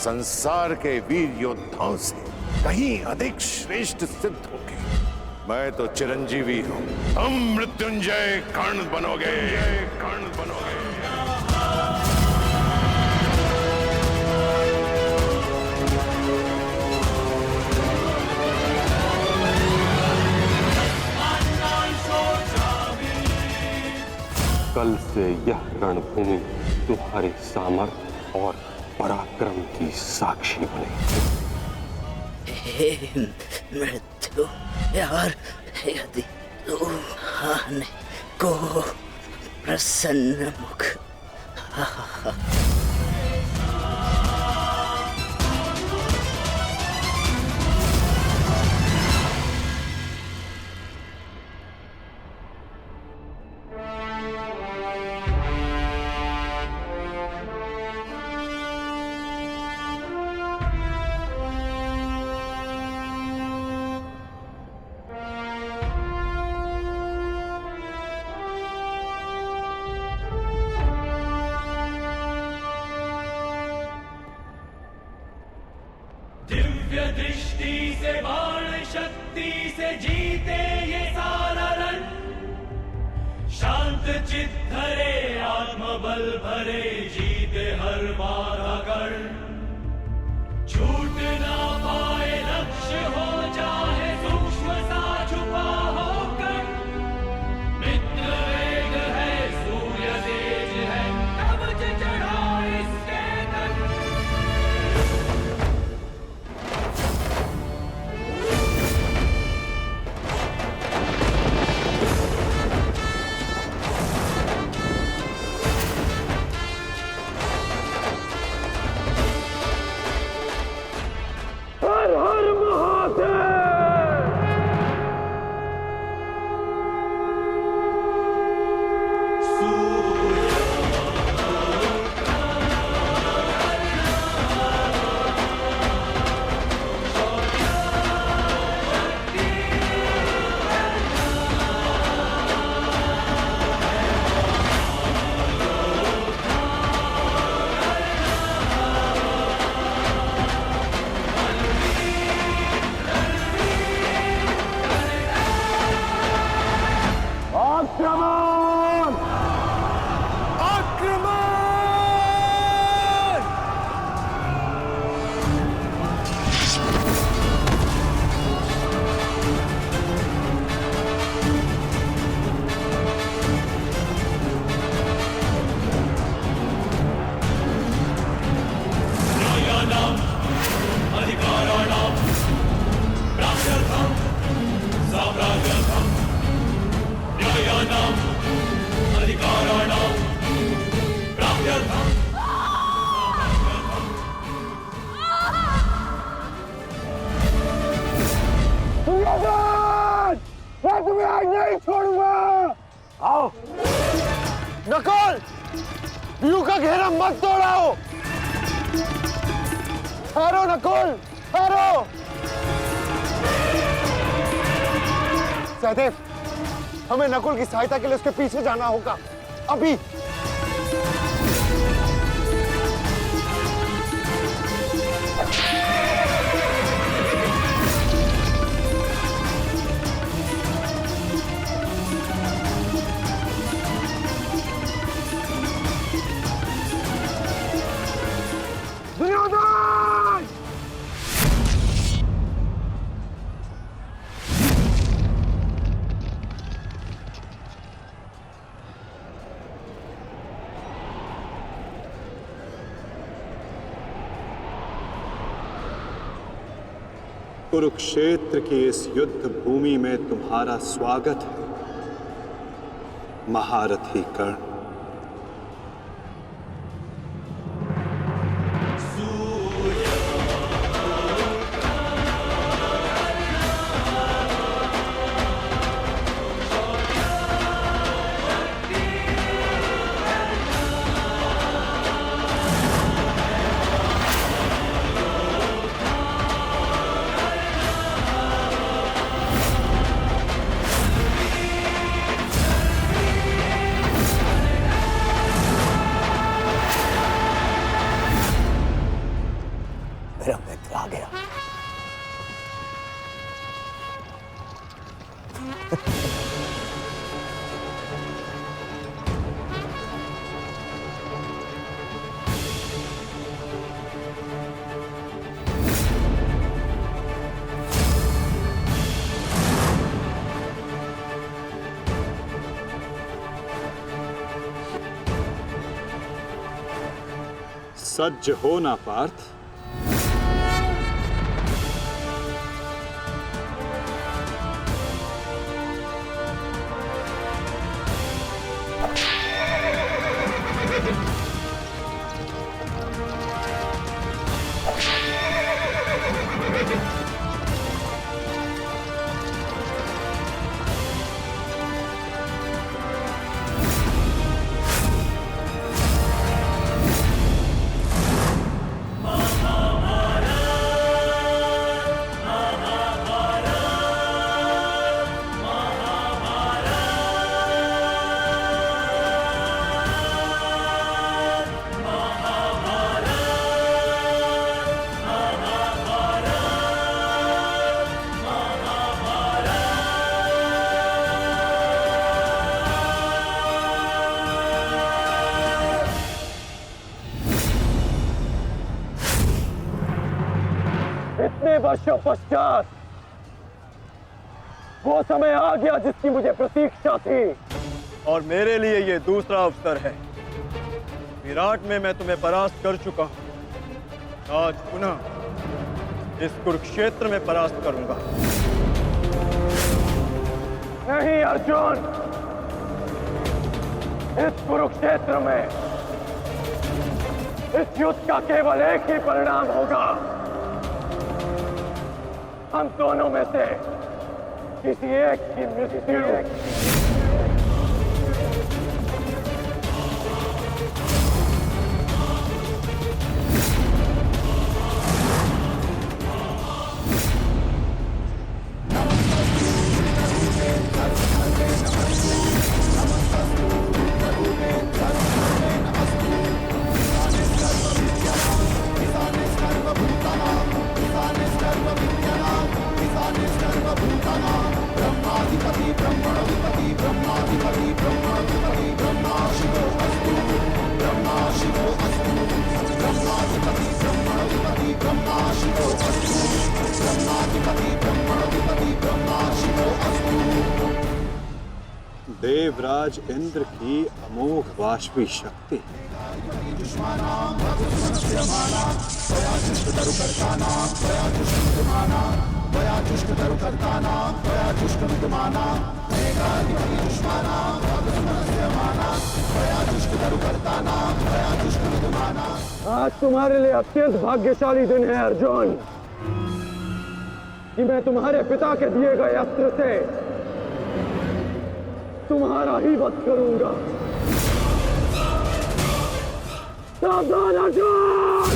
संसार के वीर योद्धाओं से कहीं अधिक श्रेष्ठ सिद्ध होगी। मैं तो चिरंजीवी हूं, तुम मृत्युंजय कर्ण बनोगे, कर्ण बनोगे। कल से यह रणभूमि तुम्हारे सामर्थ्य और पराक्रम की साक्षी बनेगी। हे मृत्यु यार, यदि तू आने को प्रसन्न मुख दिव्य दृष्टि से बाण शक्ति से जीते ये सारा रण, शांत चित धरे आत्मबल भरे जीते हर बाधा गढ़। छूट ना पाए लक्ष्य हो चाहे सूक्ष्म सा छुपा होकर, मित्र वेग है सूर्य तेज है कवच चढ़ा इसके तन। मैं तुम्हें आज नहीं छोड़ूंगा। आओ नकुल, व्यू का घेरा मत तोड़ाओ। ठहरो नकुल, ठहरो। सहदेव, हमें नकुल की सहायता के लिए उसके पीछे जाना होगा अभी। कुरुक्षेत्र की इस युद्ध भूमि में तुम्हारा स्वागत है, महारथी कर्ण। सज्ज हो ना पार्थ? इतने वर्षों पश्चात वो समय आ गया जिसकी मुझे प्रतीक्षा थी, और मेरे लिए ये दूसरा अवसर है। विराट में मैं तुम्हें परास्त कर चुका हूं, आज पुनः इस कुरुक्षेत्र में परास्त करूंगा। नहीं अर्जुन, इस कुरुक्षेत्र में इस युद्ध का केवल एक ही परिणाम होगा। हम दोनों में से किसी एक की मृत्यु। देवराज इंद्र की अमोघ वाष्पी शक्ति। आज तुम्हारे लिए अत्यंत भाग्यशाली दिन है अर्जुन, कि मैं तुम्हारे पिता के दिए गए अस्त्र से तुम्हारा ही वध करूंगा। सावधान अर्जुन!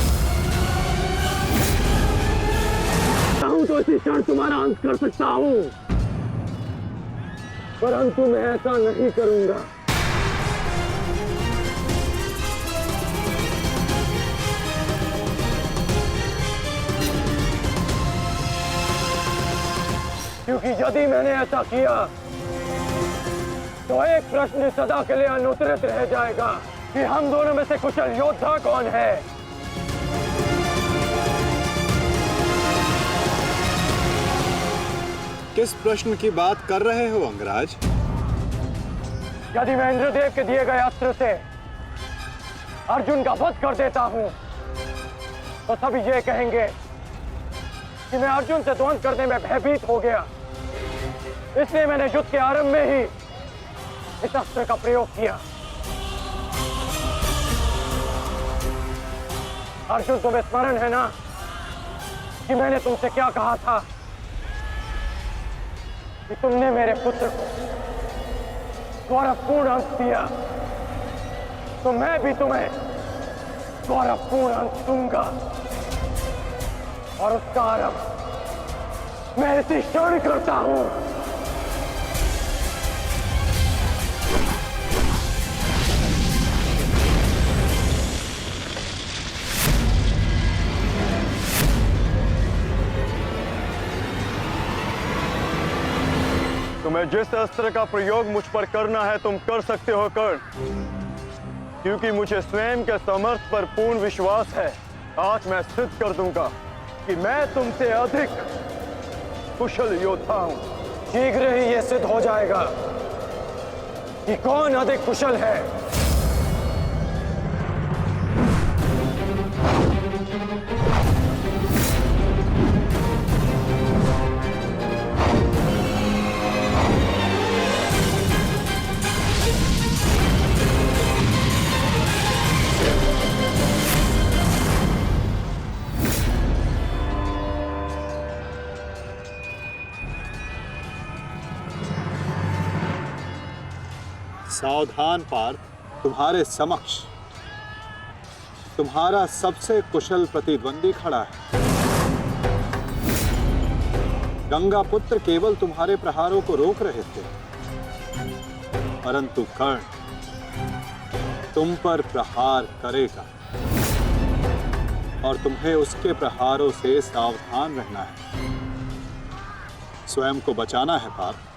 चाहूं तो इसी क्षण तुम्हारा अंत कर सकता हूं, परंतु मैं ऐसा नहीं करूंगा। क्योंकि यदि मैंने ऐसा किया तो एक प्रश्न सदा के लिए अनुत्तरित रह जाएगा कि हम दोनों में से कुशल योद्धा कौन है। किस प्रश्न की बात कर रहे हो अंगराज? यदि मैं इंद्रदेव के दिए गए अस्त्र से अर्जुन का वध कर देता हूं तो सभी ये कहेंगे कि मैं अर्जुन से द्वंद्व करने में भयभीत हो गया, इसलिए मैंने युद्ध के आरंभ में ही इस अस्त्र का प्रयोग किया। अर्जुन, तुम्हें स्मरण है ना कि मैंने तुमसे क्या कहा था कि तुमने मेरे पुत्र को गौरवपूर्ण अंत दिया, तो मैं भी तुम्हें गौरवपूर्ण अंत दूंगा, और उसका आरंभ मैं इसी क्षण करता हूं। तुम्हें जिस अस्त्र का प्रयोग मुझ पर करना है तुम कर सकते हो कर्ण, क्योंकि मुझे स्वयं के सामर्थ्य पर पूर्ण विश्वास है। आज मैं सिद्ध कर दूंगा कि मैं तुमसे अधिक कुशल योद्धा हूं। शीघ्र ही यह सिद्ध हो जाएगा कि कौन अधिक कुशल है। सावधान पार्थ, तुम्हारे समक्ष तुम्हारा सबसे कुशल प्रतिद्वंदी खड़ा है। गंगा पुत्र केवल तुम्हारे प्रहारों को रोक रहे थे, परंतु कर्ण तुम पर प्रहार करेगा और तुम्हें उसके प्रहारों से सावधान रहना है। स्वयं को बचाना है पार्थ।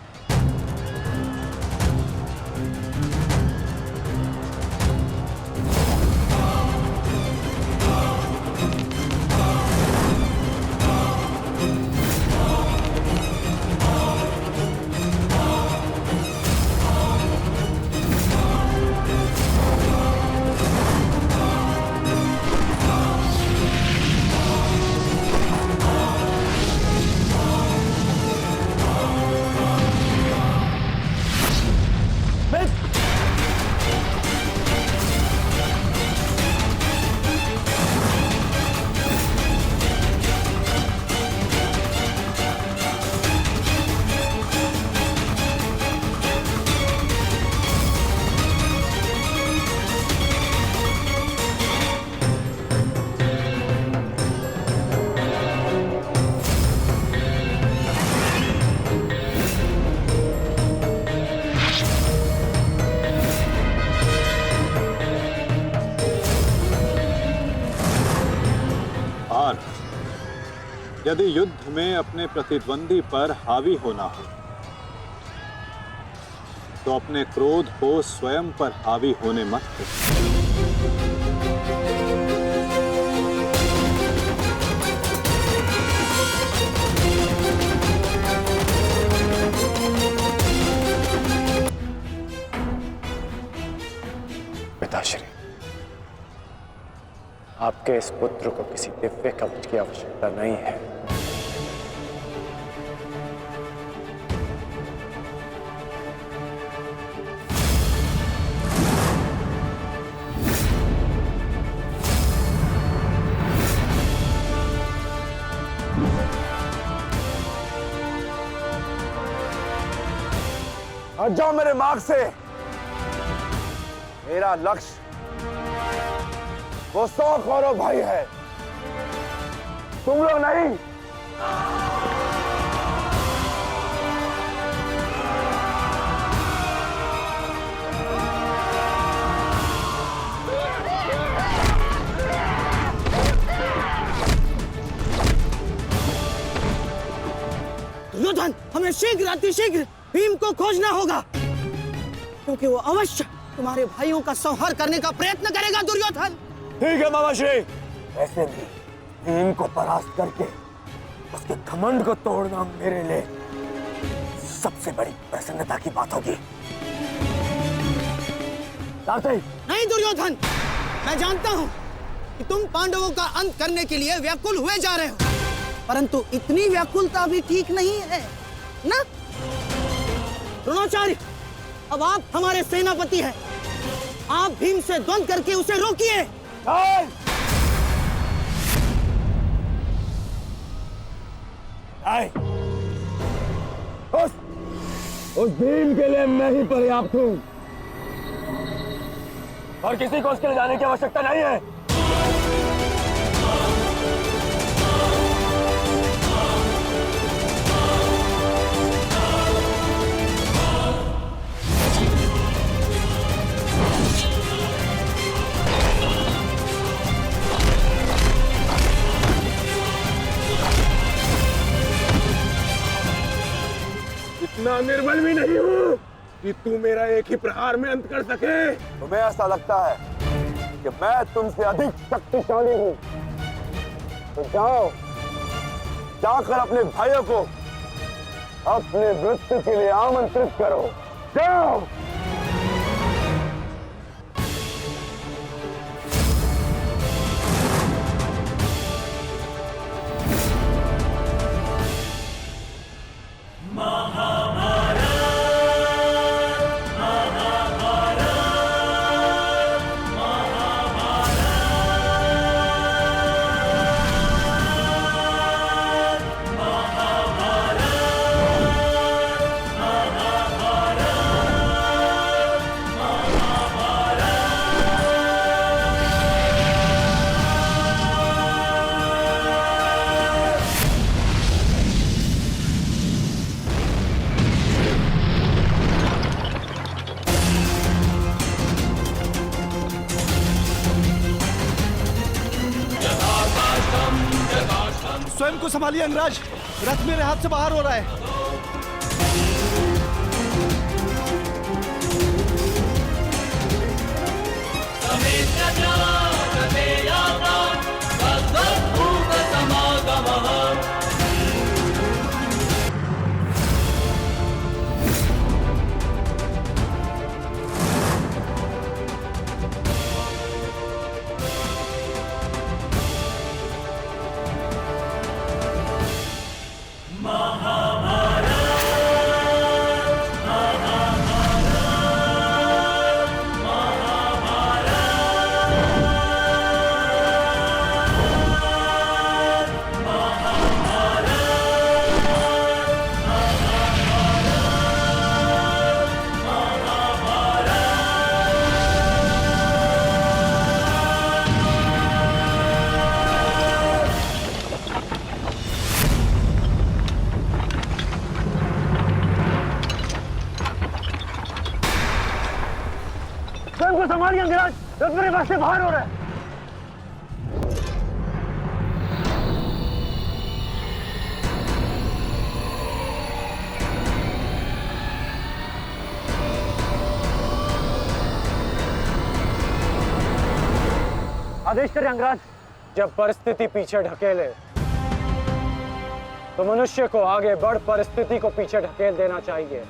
यदि युद्ध में अपने प्रतिद्वंदी पर हावी होना हो तो अपने क्रोध को स्वयं पर हावी होने मत दो। पिताश्री, आपके इस पुत्र को किसी दिव्य कवच की आवश्यकता नहीं है। हट जाओ मेरे मार्ग से। मेरा लक्ष्य वो 100 कौरव भाई है, तुम लोग नहीं। दुर्योधन, हमें शीघ्र अतिशीघ्र भीम को खोजना होगा, क्योंकि वो अवश्य तुम्हारे भाइयों का संहार करने का प्रयत्न करेगा। दुर्योधन, ठीक है मामाश्री। वैसे भी भीम को परास्त करके उसके घमंड को तोड़ना मेरे लिए सबसे बड़ी प्रसन्नता की बात होगी। नहीं दुर्योधन, मैं जानता हूं कि तुम पांडवों का अंत करने के लिए व्याकुल हुए जा रहे हो, परंतु इतनी व्याकुलता भी ठीक नहीं है ना? द्रोणाचार्य, अब आप हमारे सेनापति हैं, आप भीम से द्वंद्व करके उसे रोकिए। उस भीम के लिए मैं ही पर्याप्त हूं और किसी को उसके लिए जाने की आवश्यकता नहीं है। इतना निर्बल भी नहीं हूँ कि तू मेरा एक ही प्रहार में अंत कर सके। तुम्हें ऐसा लगता है कि मैं तुमसे अधिक शक्तिशाली हूँ, तो जाओ, जाकर अपने भाइयों को अपने मृत्यु के लिए आमंत्रित करो। जाओ। स्वयं को संभालिए अंगराज, रथ मेरे हाथ से बाहर हो रहा है। संभालिए अंगराज, रथ मेरे पास से बाहर हो रहा है। आदेश करें अंगराज। जब परिस्थिति पीछे ढकेले तो मनुष्य को आगे बढ़ परिस्थिति को पीछे ढकेल देना चाहिए।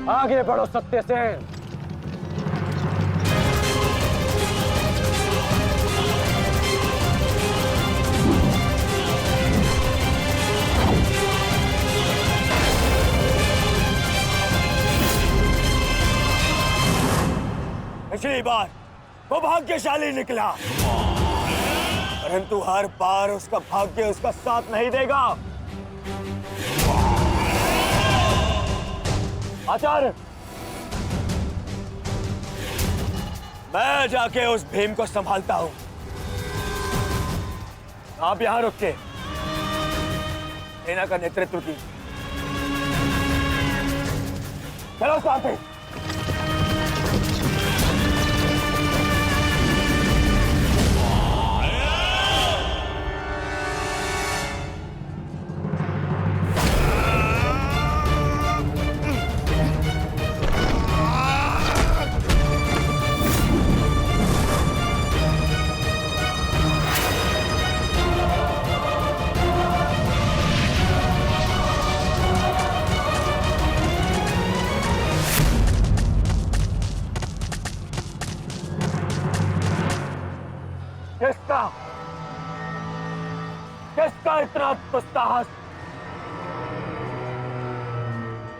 आगे बढ़ो सत्यसेन। पिछली बार वो भाग्यशाली निकला, परंतु हर बार उसका भाग्य उसका साथ नहीं देगा। आचार्य, मैं जाके उस भीम को संभालता हूं, आप यहां रुक के सेना का नेतृत्व की। चलो साथी। किसका इतना दुस्साहस?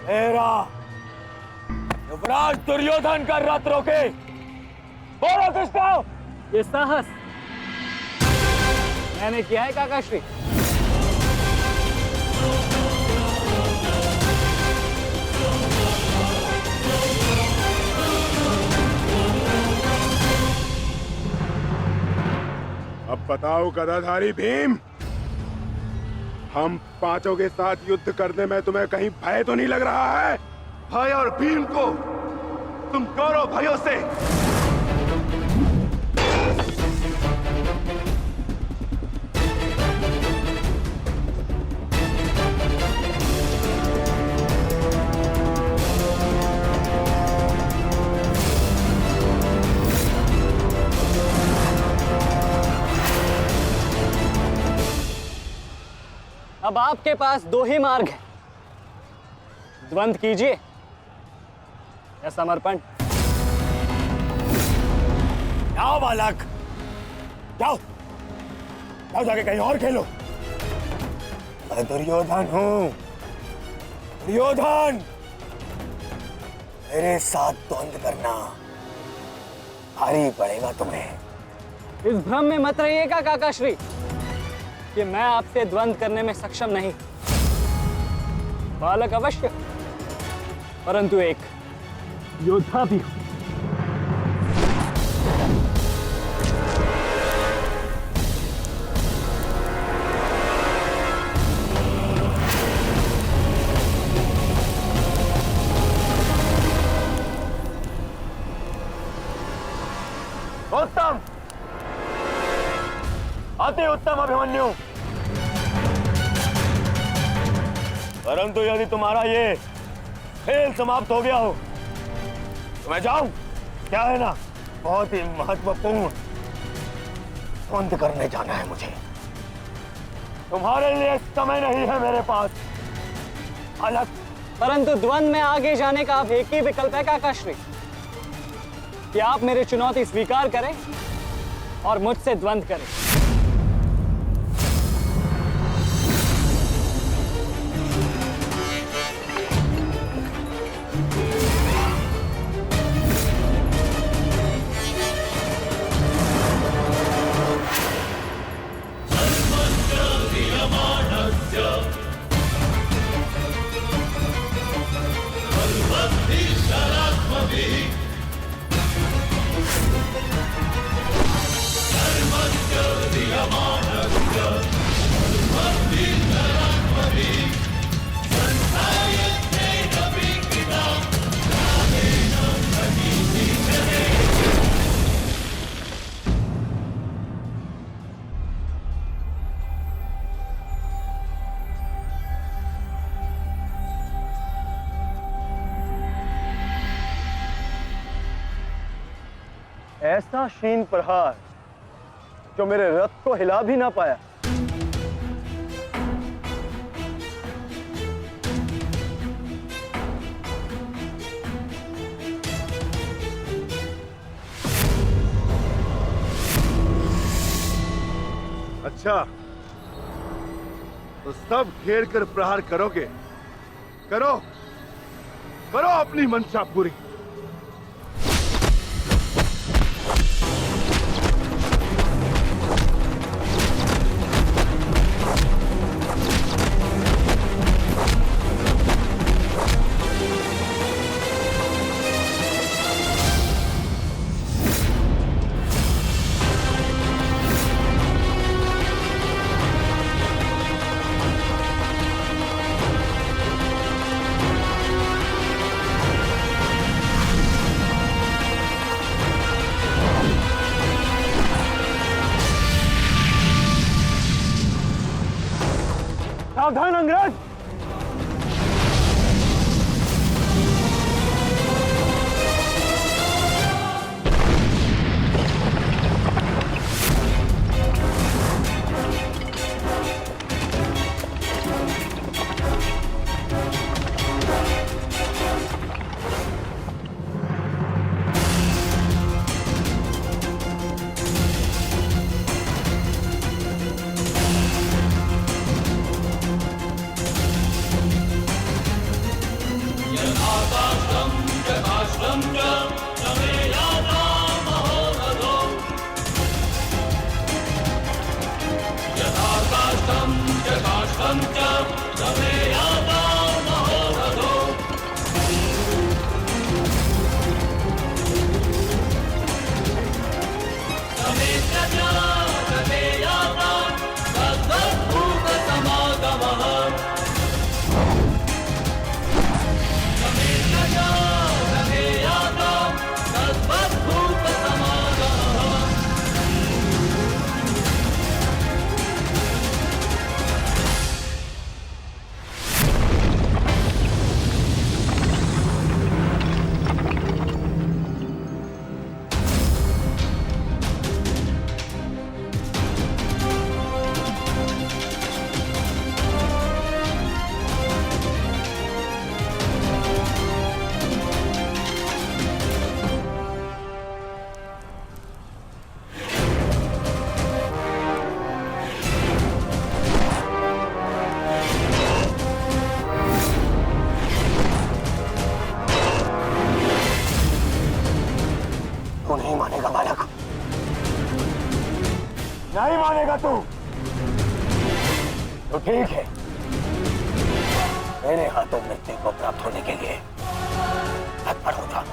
मेरा युवराज दुर्योधन का रथ रोके। बोलो किसका? ये साहस मैंने किया है काकाश्री। अब बताओ गदाधारी भीम, हम पांचों के साथ युद्ध करने में तुम्हें कहीं भय तो नहीं लग रहा है? भय और भीम को तुम कौरव भाइयों से अब आपके पास दो ही मार्ग हैं, द्वंद्व कीजिए या समर्पण। जाओ बालक, जाओ जाओ, जाके कहीं और खेलो। मैं दुर्योधन हूं, दुर्योधन। मेरे साथ द्वंद्व करना भारी पड़ेगा तुम्हें। इस भ्रम में मत रहिएगा काकाश्री कि मैं आपसे द्वंद्व करने में सक्षम नहीं। बालक अवश्य, परंतु एक योद्धा भी हूं। उत्तम, अति उत्तम अभिमन्यु। परंतु यदि तुम्हारा ये खेल समाप्त हो गया हो तो मैं जाऊं? क्या है ना, बहुत ही महत्वपूर्ण द्वंद्व करने जाना है मुझे। तुम्हारे लिए समय नहीं है मेरे पास। अलग। परंतु द्वंद्व में आगे जाने का अब एक ही विकल्प है काकाश्री, कि आप मेरी चुनौती स्वीकार करें और मुझसे द्वंद्व करें। ऐसा शीन प्रहार जो मेरे रथ को हिला भी ना पाया। अच्छा, तो सब घेर कर प्रहार करोगे? करो, करो अपनी मंशा पूरी। सावधान अंगराज! नहीं मानेगा बालक, नहीं मानेगा तू। तो ठीक है, मेरे हाथों मृत्यु को प्राप्त होने के लिए तत्पर हो जा।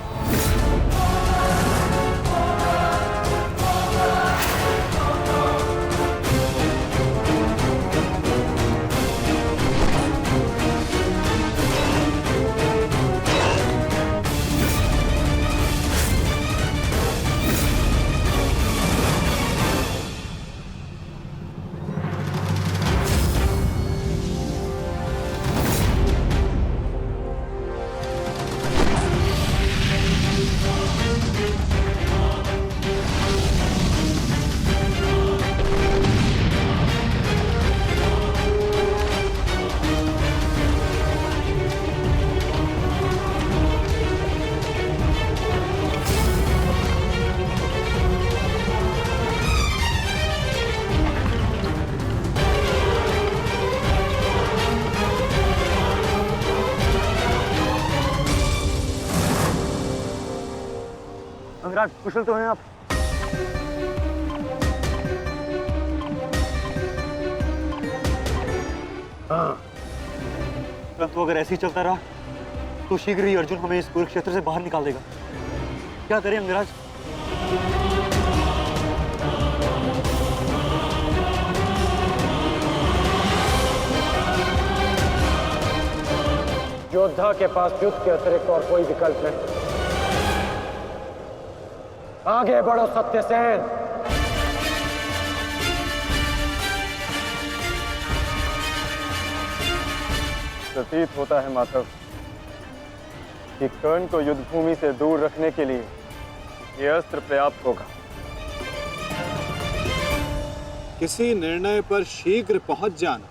अंगराज कुशल तो हैं आप? हाँ। परंतु अगर ऐसे ही चलता रहा तो शीघ्र ही अर्जुन हमें इस कुरुक्षेत्र से बाहर निकाल देगा। क्या करें अंगराज? योद्धा के पास युद्ध के अतिरिक्त और कोई विकल्प नहीं। आगे बढ़ो सत्यसेन। प्रतीत होता है माधव कि कर्ण को युद्ध भूमि से दूर रखने के लिए यह अस्त्र पर्याप्त होगा। किसी निर्णय पर शीघ्र पहुंच जाना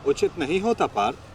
उचित नहीं होता पार्थ।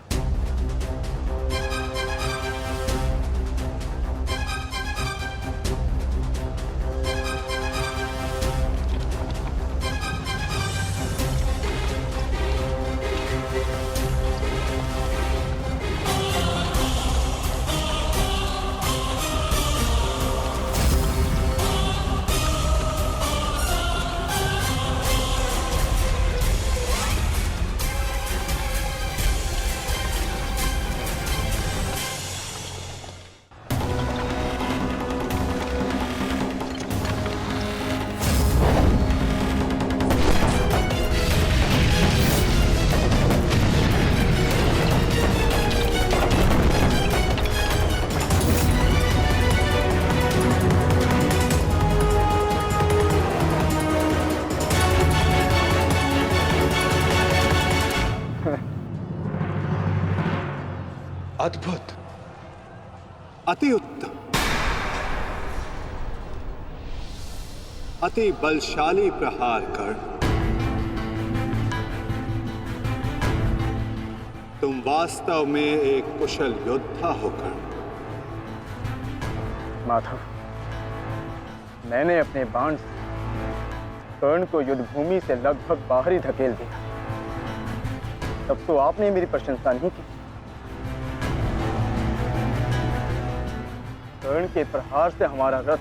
अद्भुत, अति उत्तम, अति बलशाली प्रहार कर्ण। तुम वास्तव में एक कुशल योद्धा हो कर्ण। माधव, मैंने अपने बाण से कर्ण को युद्ध भूमि से लगभग बाहर ही धकेल दिया। तब तो आपने मेरी प्रशंसा नहीं की। कर्ण के प्रहार से हमारा रथ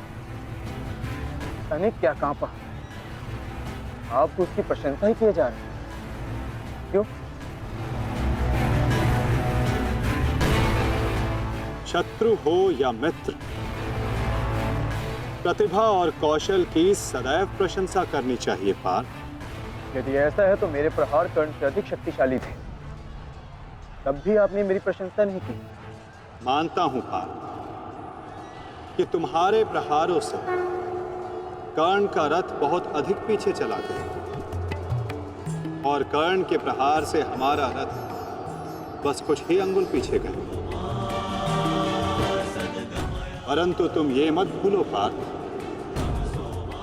तनिक क्या कांपा। आप उसकी प्रशंसा ही किए जा रहे हैं। क्यों? शत्रु हो या मित्र, प्रतिभा और कौशल की सदैव प्रशंसा करनी चाहिए पार्थ। यदि ऐसा है तो मेरे प्रहार कर्ण से अधिक शक्तिशाली थे, तब भी आपने मेरी प्रशंसा नहीं की। मानता हूं पार्थ कि तुम्हारे प्रहारों से कर्ण का रथ बहुत अधिक पीछे चला गया और कर्ण के प्रहार से हमारा रथ बस कुछ ही अंगुल पीछे गया। परंतु तुम ये मत भूलो पार्थ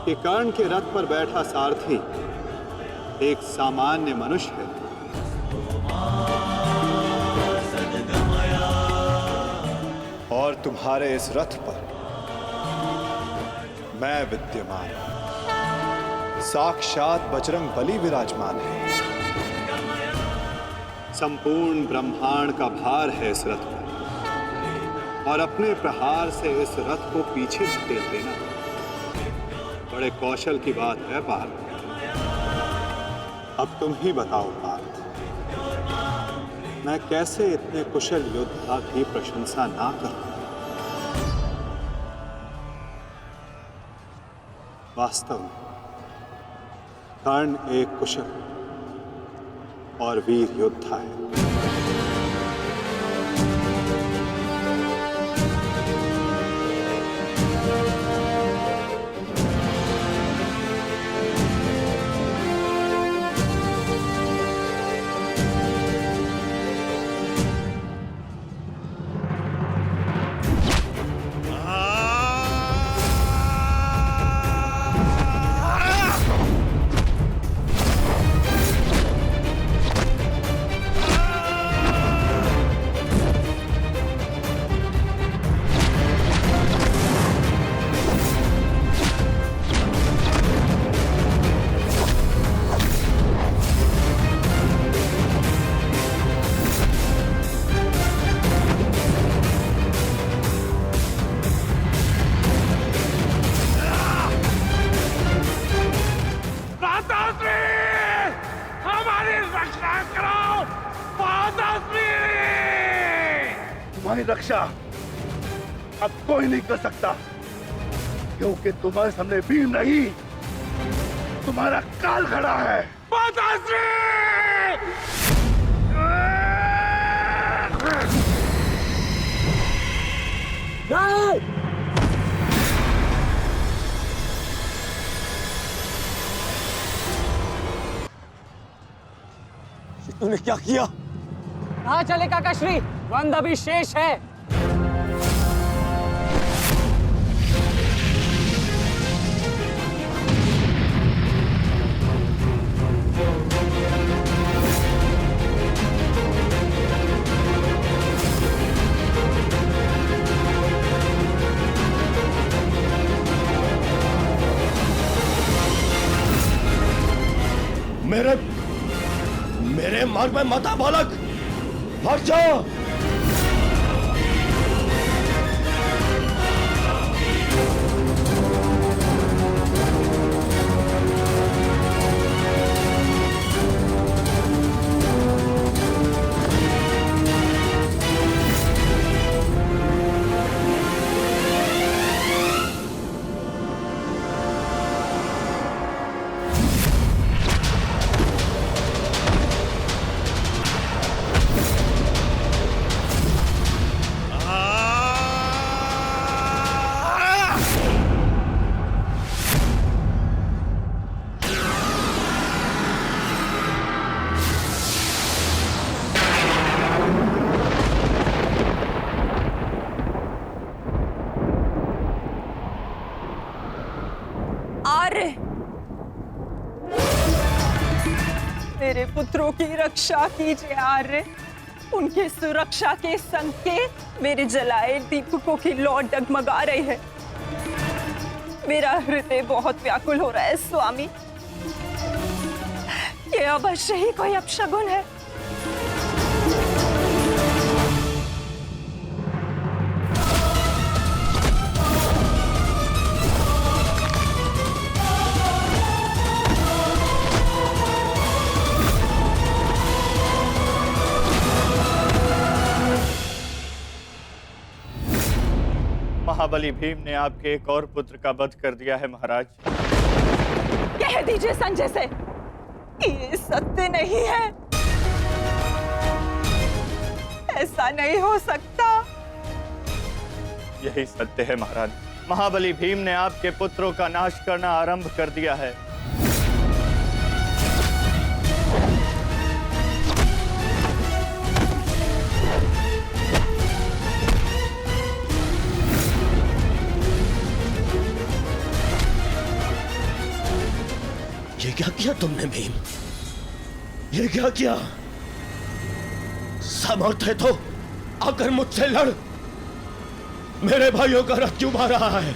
कि कर्ण के रथ पर बैठा सारथी एक सामान्य मनुष्य है। और तुम्हारे इस रथ पर मैं विद्यमान, साक्षात बजरंग बली विराजमान है। संपूर्ण ब्रह्मांड का भार है इस रथ पर और अपने प्रहार से इस रथ को पीछे धकेल देना बड़े कौशल की बात है पार्थ। अब तुम ही बताओ पार्थ, मैं कैसे इतने कुशल योद्धा की प्रशंसा ना करूं? वास्तव में कर्ण एक कुशल और वीर योद्धा है। रक्षा अब कोई नहीं कर सकता, क्योंकि तुम्हारे सामने भीम नहीं, तुम्हारा काल खड़ा है। माताश्री! तूने क्या किया? कहाँ चले काकाश्री? द्वंद अभी शेष है। मेरे मार्ग में मत आ बालक, हट जाओ। मेरे पुत्रों की रक्षा कीजिए आर्य। उनके सुरक्षा के संकेत मेरे जलाए दीपकों की लौ डगमगा रही है। मेरा हृदय बहुत व्याकुल हो रहा है स्वामी। ये अवश्य ही कोई अपशगुन है। महाबली भीम ने आपके एक और पुत्र का वध कर दिया है महाराज। कह दीजिए संजय से, ये सत्य नहीं है। ऐसा नहीं हो सकता। यही सत्य है महाराज। महाबली भीम ने आपके पुत्रों का नाश करना आरंभ कर दिया है। ये क्या किया तुमने भीम? ये क्या किया? सामर्थ्य है तो आकर मुझसे लड़। मेरे भाइयों का रथ क्यों भाग रहा है?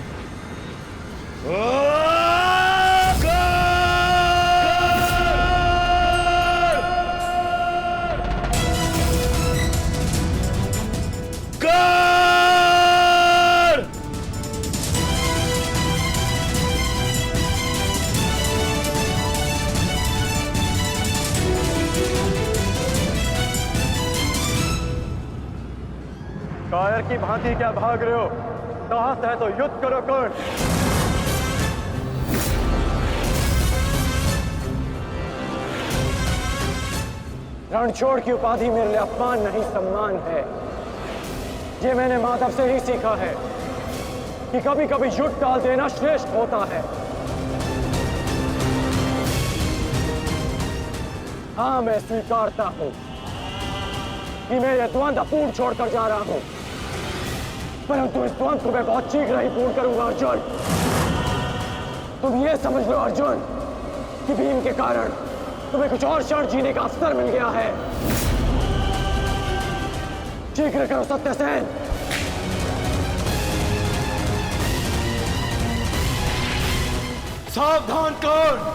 कायर की भांति क्या भाग रहे हो? साहस है तो युद्ध करो कर्ण। रणछोड़ की उपाधि मेरे लिए अपमान नहीं सम्मान है। ये मैंने माधव से ही सीखा है कि कभी कभी युद्ध टाल देना श्रेष्ठ होता है। हाँ, मैं स्वीकारता हूं कि मैं ये द्वंद अपूर्ण छोड़कर जा रहा हूं, परंतु इस द्वंद को मैं बहुत शीघ्र ही पूर्ण करूंगा अर्जुन। तुम ये समझ लो अर्जुन कि भीम के कारण तुम्हें कुछ और क्षण जीने का अवसर मिल गया है। शीघ्र करो सत्यसेन। सावधान कर्ण।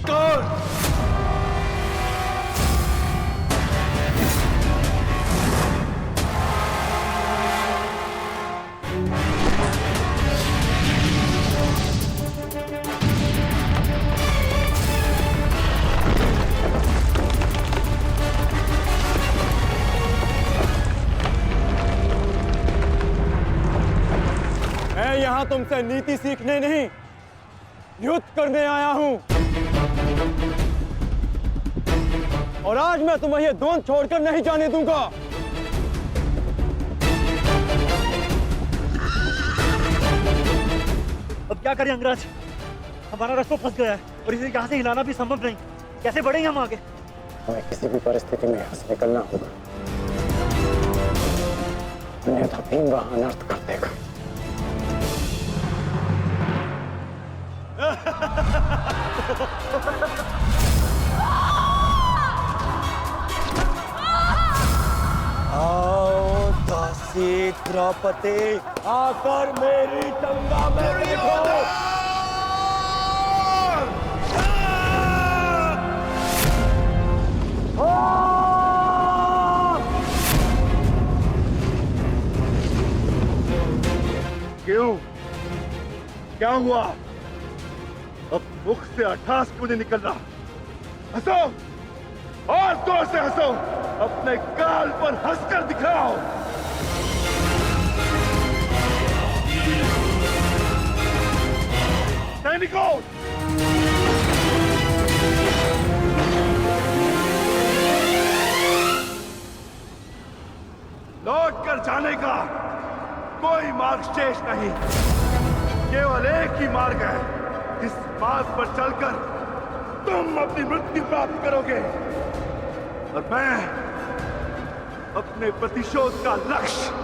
कर्ण यहाँ तुमसे नीति सीखने नहीं, युद्ध करने आया हूं। और आज मैं तुम्हें ये द्वंद छोड़कर नहीं जाने दूंगा। अब क्या करें अंगराज, हमारा रास्ता फंस गया है और इसे यहाँ से हिलाना भी संभव नहीं। कैसे बढ़ेंगे हम आगे? हमें किसी भी परिस्थिति में यहाँ से निकलना होगा, अन्यथा भीम वहां अनर्थ कर देगा। आओ दासी द्रौपदी, आकर मेरी टंगा में बैठो। क्यों? क्या हुआ? अब मुख से अट्ठास क्यों नहीं निकल रहा? हंसो और जोर से हंसो, अपने गाल पर हंसकर दिखाओ। सैनिकों, लौट कर जाने का कोई मार्ग शेष नहीं, केवल एक ही मार्ग है। इस मार्ग पर चलकर तुम अपनी मृत्यु प्राप्त करोगे और मैं अपने प्रतिशोध का लक्ष्य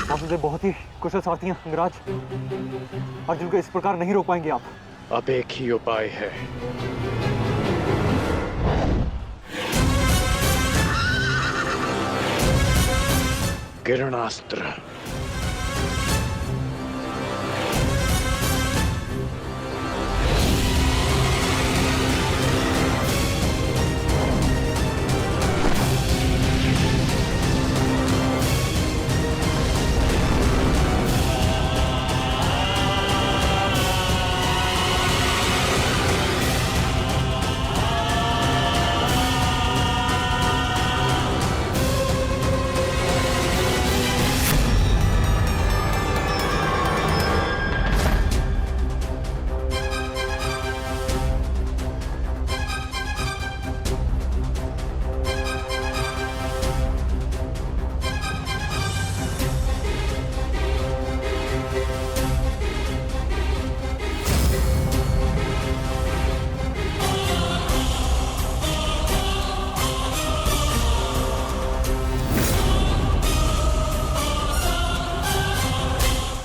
आप मुझे बहुत ही कुशल सारथी हैं अंगराज। अर्जुन को इस प्रकार नहीं रोक पाएंगे आप। अब एक ही उपाय है। किरणास्त्र।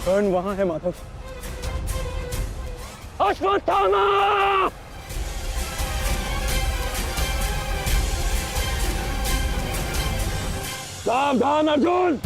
कर्ण वहां है माधव। अश्वत्थामा! सावधान अर्जुन!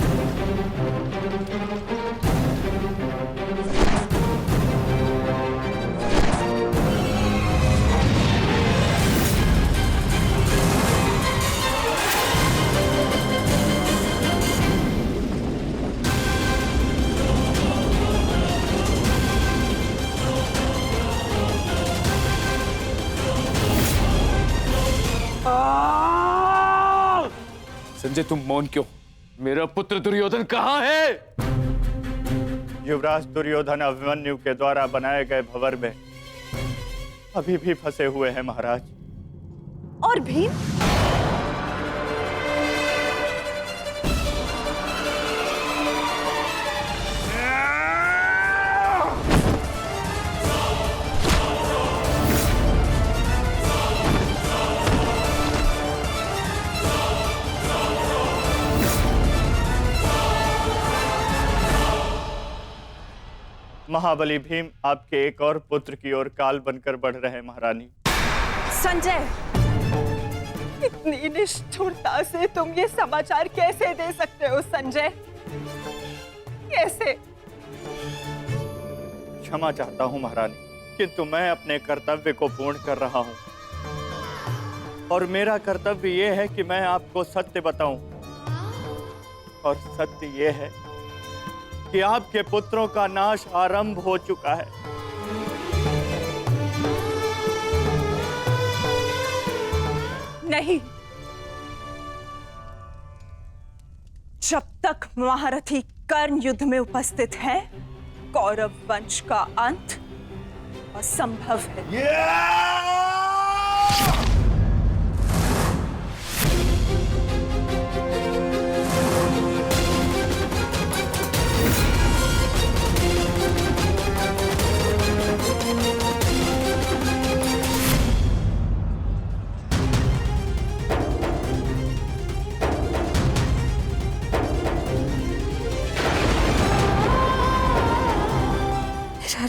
संजय, तुम मौन क्यों? मेरा पुत्र दुर्योधन कहाँ है? युवराज दुर्योधन अभिमन्यु के द्वारा बनाए गए भंवर में अभी भी फंसे हुए हैं महाराज। और भीम? महाबली भीम आपके एक और पुत्र की ओर काल बनकर बढ़ रहे हैं महारानी। संजय, इतनी निष्ठुरता से तुम ये समाचार कैसे दे सकते हो संजय? कैसे? क्षमा चाहता हूं महारानी, किंतु मैं अपने कर्तव्य को पूर्ण कर रहा हूं और मेरा कर्तव्य यह है कि मैं आपको सत्य बताऊं। और सत्य यह है कि आपके पुत्रों का नाश आरंभ हो चुका है। नहीं, जब तक महारथी कर्ण युद्ध में उपस्थित है, कौरव वंश का अंत असंभव है। मेरा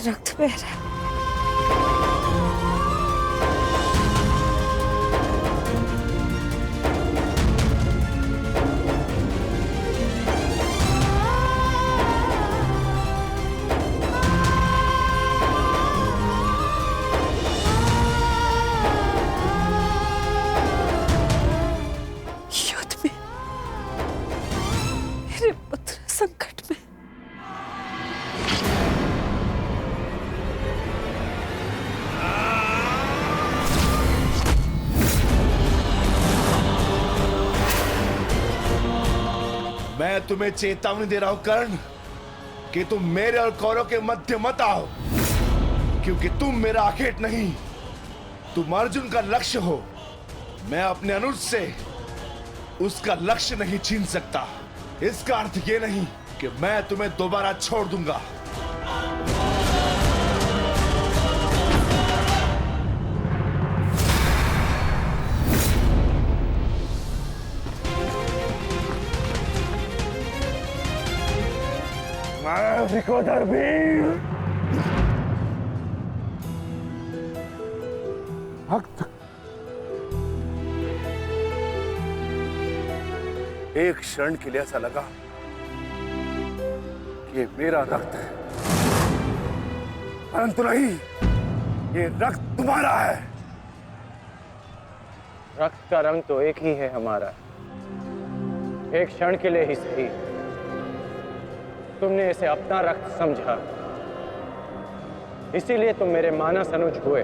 रक्त बह रहा है। युद्ध में मेरे पुत्र संकट में। मैं तुम्हें चेतावनी दे रहा हूं कर्ण कि तुम मेरे और कौरव के मध्य मत आओ, क्योंकि तुम मेरा आखेट नहीं, तुम अर्जुन का लक्ष्य हो। मैं अपने अनुज से उसका लक्ष्य नहीं छीन सकता। इसका अर्थ ये नहीं कि मैं तुम्हें दोबारा छोड़ दूंगा। विकोधर वीर भक्त, एक क्षण के लिए ऐसा लगा कि ये मेरा रक्त है, परंतु नहीं, ये रक्त तुम्हारा है। रक्त का रंग तो एक ही है हमारा, एक क्षण के लिए ही सही। तुमने इसे अपना रक्त समझा, इसीलिए तुम मेरे मानस अनुज हुए,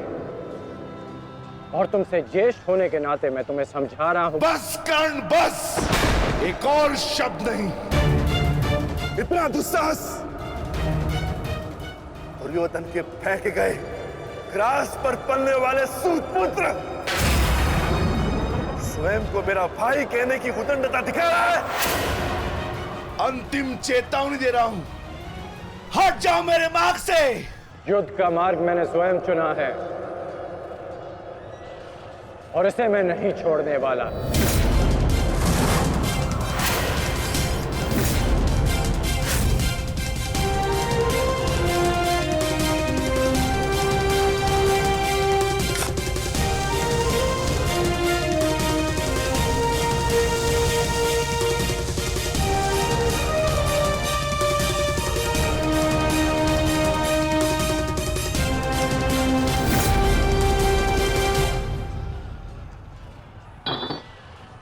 और तुमसे ज्येष्ठ होने के नाते मैं तुम्हें समझा रहा हूं। बस कर्ण बस, एक और शब्द नहीं। इतना दुस्साहस दुर्योधन के फेंके गए ग्रास पर पलने वाले सूतपुत्र स्वयं को मेरा भाई कहने की उदंडता दिखा रहा है। अंतिम चेतावनी दे रहा हूं, हट जाओ मेरे मार्ग से। युद्ध का मार्ग मैंने स्वयं चुना है और इसे मैं नहीं छोड़ने वाला।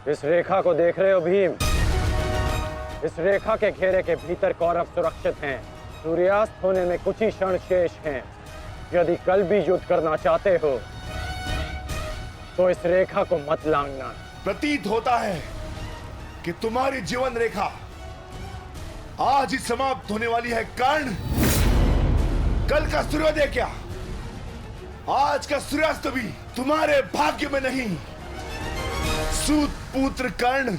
इस रेखा को देख रहे हो भीम? इस रेखा के घेरे के भीतर कौरव सुरक्षित हैं। सूर्यास्त होने में कुछ ही क्षण शेष हैं। यदि कल भी युद्ध करना चाहते हो तो इस रेखा को मत लांघना। प्रतीत होता है कि तुम्हारी जीवन रेखा आज ही समाप्त होने वाली है कर्ण। कल का सूर्योदय क्या, आज का सूर्यास्त भी तुम्हारे भाग्य में नहीं। सूत पुत्र कर्ण,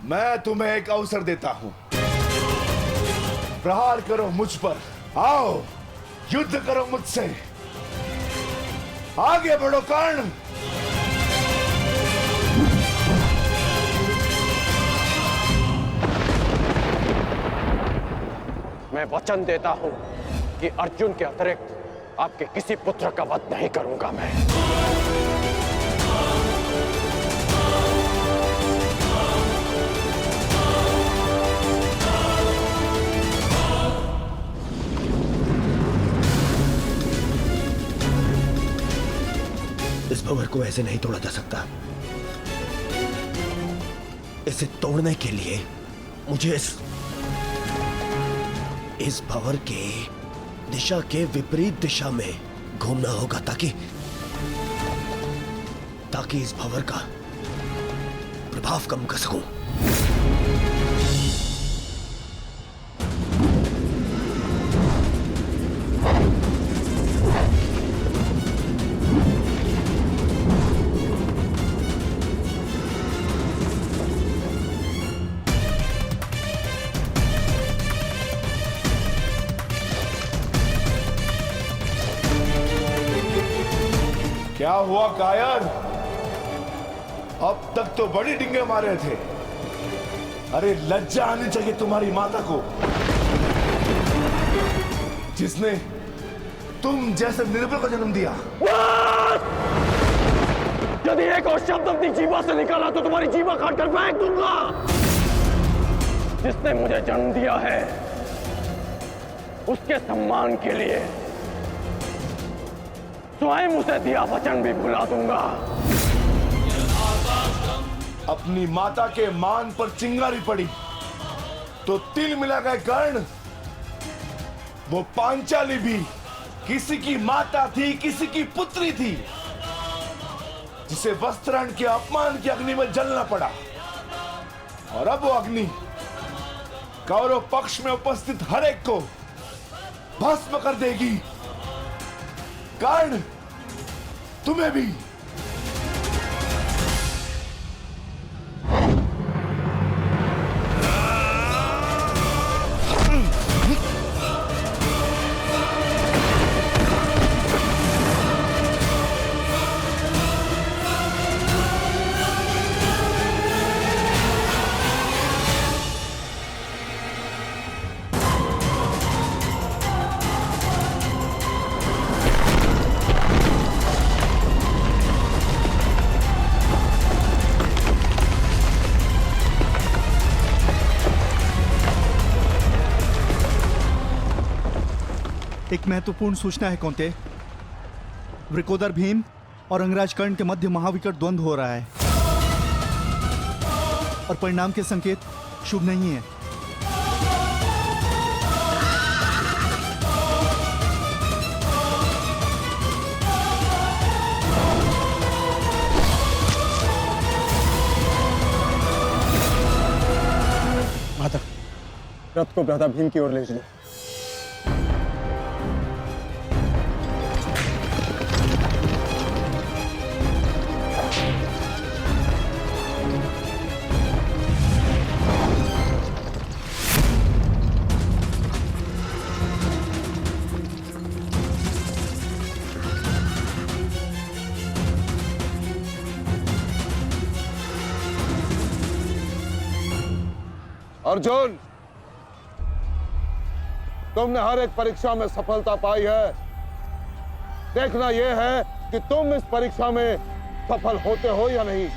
मैं तुम्हें एक अवसर देता हूं। प्रहार करो मुझ पर, आओ युद्ध करो मुझसे। आगे बढ़ो कर्ण। मैं वचन देता हूं कि अर्जुन के अतिरिक्त आपके किसी पुत्र का वध नहीं करूंगा मैं। इस भंवर को ऐसे नहीं तोड़ा जा सकता। इसे तोड़ने के लिए मुझे इस भंवर के दिशा के विपरीत दिशा में घूमना होगा ताकि इस भंवर का प्रभाव कम कर सकूं। क्या हुआ कायर? अब तक तो बड़ी डिंगे मारे थे। अरे लज्जा आनी चाहिए तुम्हारी माता को, जिसने तुम जैसे निर्बल को जन्म दिया। यदि एक और शब्द अपनी जीवा से निकाला तो तुम्हारी जीवा काट कर फेंक दूंगा। जिसने मुझे जन्म दिया है उसके सम्मान के लिए स्वयं उसे दिया वचन भी भुला दूंगा। अपनी माता के मान पर चिंगारी पड़ी तो तिल मिला गए कर्ण। वो पांचाली भी किसी की माता थी, किसी की पुत्री थी, जिसे वस्त्राण के अपमान की अग्नि में जलना पड़ा। और अब वो अग्नि कौरव पक्ष में उपस्थित हर एक को भस्म कर देगी। कर्ण, तुम्हें भी। एक महत्वपूर्ण सूचना है कौंते। वृकोदर भीम और अंगराज कर्ण के मध्य महाविकट द्वंद्व हो रहा है और परिणाम के संकेत शुभ नहीं है। माता, रथ को भ्राता भीम की ओर ले चलो। अर्जुन, तुमने हर एक परीक्षा में सफलता पाई है। देखना यह है कि तुम इस परीक्षा में सफल होते हो या नहीं।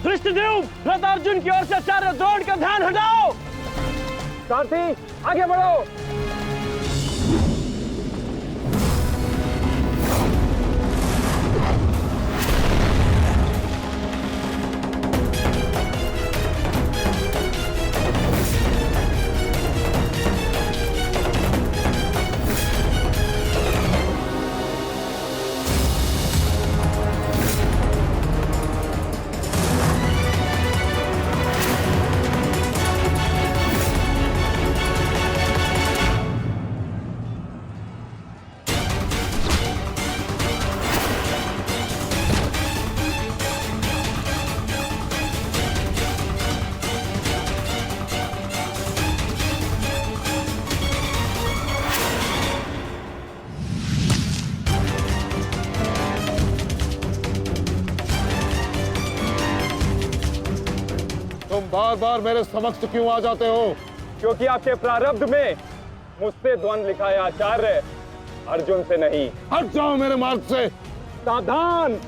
कृष्णदेव, रथ अर्जुन की ओर से आचार्य द्रोण का ध्यान हटाओ। सारथी, आगे बढ़ो। तुम बार बार मेरे समक्ष क्यों आ जाते हो? क्योंकि आपके प्रारब्ध में मुझसे द्वंद्व लिखा है आचार्य, अर्जुन से नहीं। हट जाओ मेरे मार्ग से। सावधान।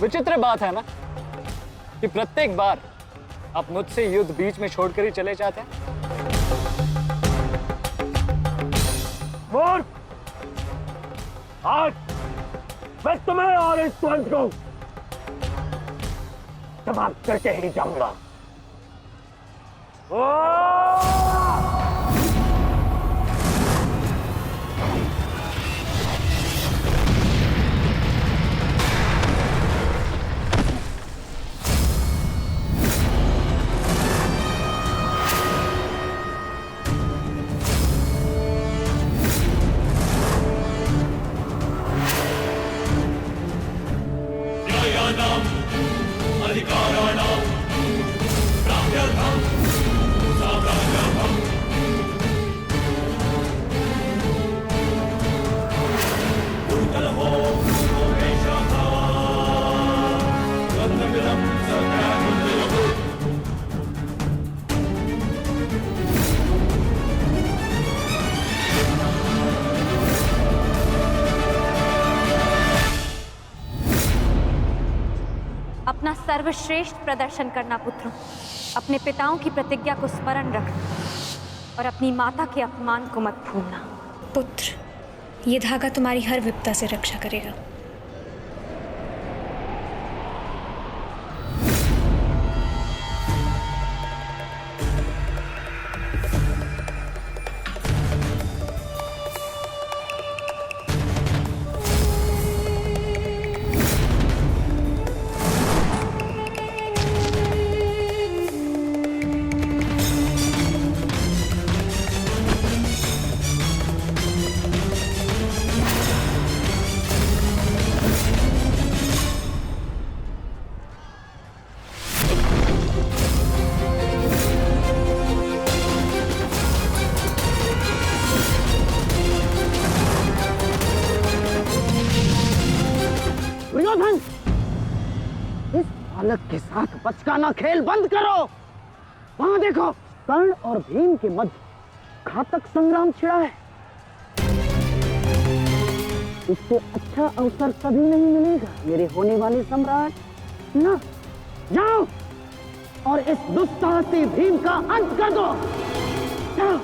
विचित्र बात है ना कि प्रत्येक बार आप मुझसे युद्ध बीच में छोड़कर ही चले जाते हैं। मूर्ख! आज मैं तुम्हें और इस तुरंत को समाप्त करके ही जाऊंगा। अपना सर्वश्रेष्ठ प्रदर्शन करना पुत्रों। अपने पिताओं की प्रतिज्ञा को स्मरण रखना और अपनी माता के अपमान को मत भूलना। पुत्र, ये धागा तुम्हारी हर विपदा से रक्षा करेगा। दुर्योधन, इस बालक के साथ बचकाना खेल बंद करो। वहां देखो, कर्ण और भीम के मध्य घातक संग्राम छिड़ा है। इससे अच्छा अवसर कभी नहीं मिलेगा मेरे होने वाले सम्राट। ना, जाओ और इस दुस्साहसी भीम का अंत कर दो। जाओ।